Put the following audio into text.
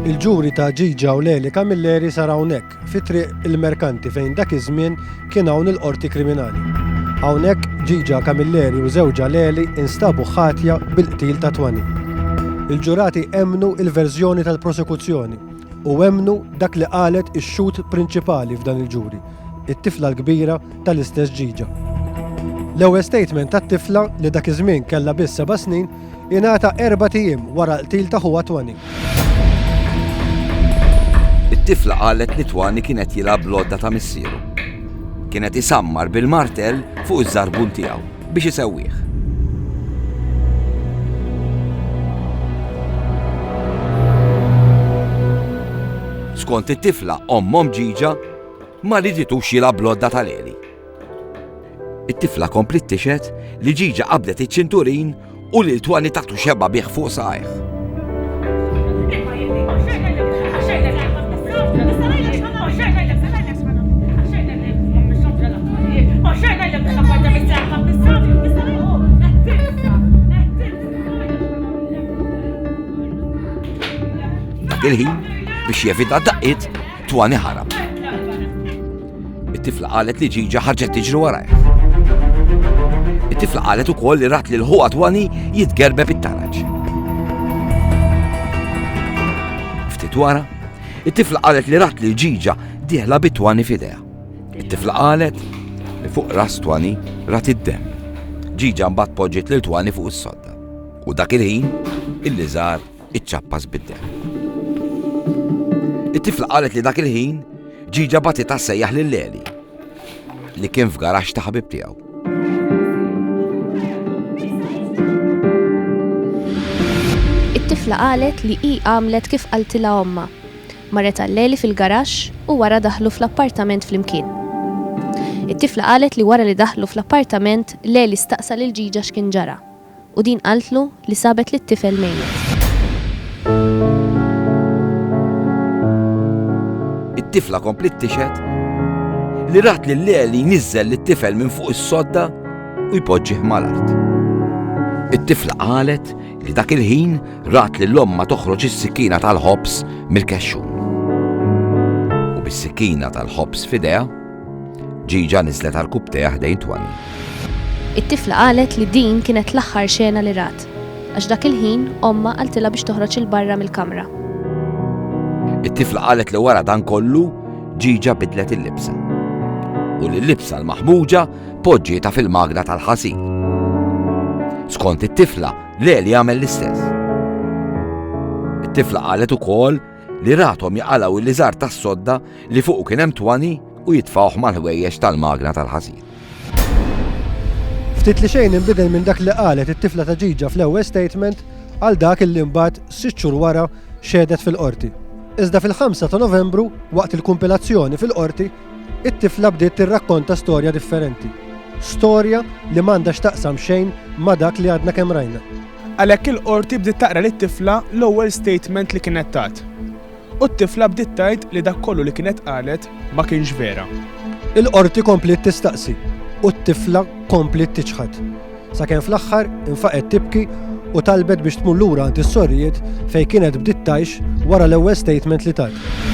Il-ġuri ta' Ġiġa u Leli Camilleri sar hawnhekk fi triq il-Merkanti fejn dak iż-żmien kien hawn il-qorti kriminali. Hawnhekk Ġiġa Camilleri u żewġha Leli instabu ħatja bil-qtil ta' Twani. Il-ġurati emmnu il-verżjoni tal-prosekuzzjoni u emmnu dak li qalet ix-xhud prinċipali f'dan il-ġuri, it-tifla l-kbira tal-istess Ġiġa. L-ewwel statement tat-tifla li dak iż-żmien kellha biss 7 snin ingħata 4 ijiem wara l-qtil ta' ħuha Twani. It-tifla qalet li Twani kienet jilgħab l-għodda ta' missieru. Kienet isammar bil-martell fuq iż-żarbun tiegħu biex isewwih. Skont it-tifla ommhom Ġiġa ma riditux jilgħab l-għodda ta' Leli. It-tifla komplit tixet li Ġiġa qabdet iċ-ċinturin u li Twani tagħtu xebba bih fuq sajħ. Dak il-ħin biex jevita daqqiet Twani ħarab. It-tifla qalet li Ġiġa ħarġet tiġri warajh. It-tifla qalet ukoll li rat li l-ħuqa Twani jitgerbeb it-taraġ. Ftit wara, it-tifla qalet li rat li Ġiġa dieħla bit-Twani f'idejha. It-tifla qalet li fuq ras Twani rat id-demm. Ġiġa mbagħad poġġiet lil Twani fuq is-sodda. U dak il-ħin il-liżar iċċappas bid-demm. It-tifla qalet li dak il-ħin Ġiġa bagħtitha sejjaħ lil Leli li kien f'garaxx ta' ħabib tiegħu. It-tifla qalet li hi għamlet kif qaltilha omma. Marret għal Leli fil-garaxx u wara daħlu fl-appartament flimkien. It-tifla qalet li wara li daħlu fl-appartament Leli staqsa lil Ġiġa x'kien ġara u din qaltlu li sabet lit-tifel mejjed. It-tifla komplit tixet li rat li Leli niżżel lit-tifel minn fuq is-sodda u jpoġġih mal-art. It-tifla qalet li dak il-ħin rat li l-omma toħroġ is-sikkina tal-ħobs mill-kexxun. U bis-sikkina tal-ħobs f'idejha Ġiġa niżlet għall-kubtejha ħdejn Twani. It-tifla qalet li din kienet l-aħħar xena li rat għax dak il-ħin omma qaltilha biex toħroġ il barra mill-kamra. It-tifla qalet li wara dan kollu Ġiġa bidlet il-libsa. U l-libsa l-maħmuġa poġġietha fil-magna tal-ħasin. Skont it-tifla Leli għamel l-istess. It-tifla qalet ukoll li rathom jaqalgħu l-liżar tas-sodda li fuq kien hemm Twani u jitfgħuh mal-ħwejjeġ tal-magna tal-ħasin. Ftit li xejn inbidel minn dak li qalet it-tifla ta' Ġiġa fl-ewwel statement għal dak li mbagħad 6 xhur wara xedet fil-qorti. Iżda fil-5 ta' Novembru, waqt il-kumpilazzjoni fil-qorti, it-tifla bdiet tirrakkonta storja differenti. Storja li m'għandha x'taqsam xejn ma' dak li għadna kemm rajna. Għalhekk il-qorti bdiet taqra lit-tifla l-ewwel statement li kienet tat. U t-tifla bdiet tgħid li dak kollu li kienet qalet ma kienx vera. Il-qorti komplit tistaqsi u t-tifla komplit tiċħad. Sakemm fl-aħħar infaqet tibki u talbet biex tmur lura għand is-sorrijiet fejn kienet bdiet tgħix wara l-ewwel statement li tat.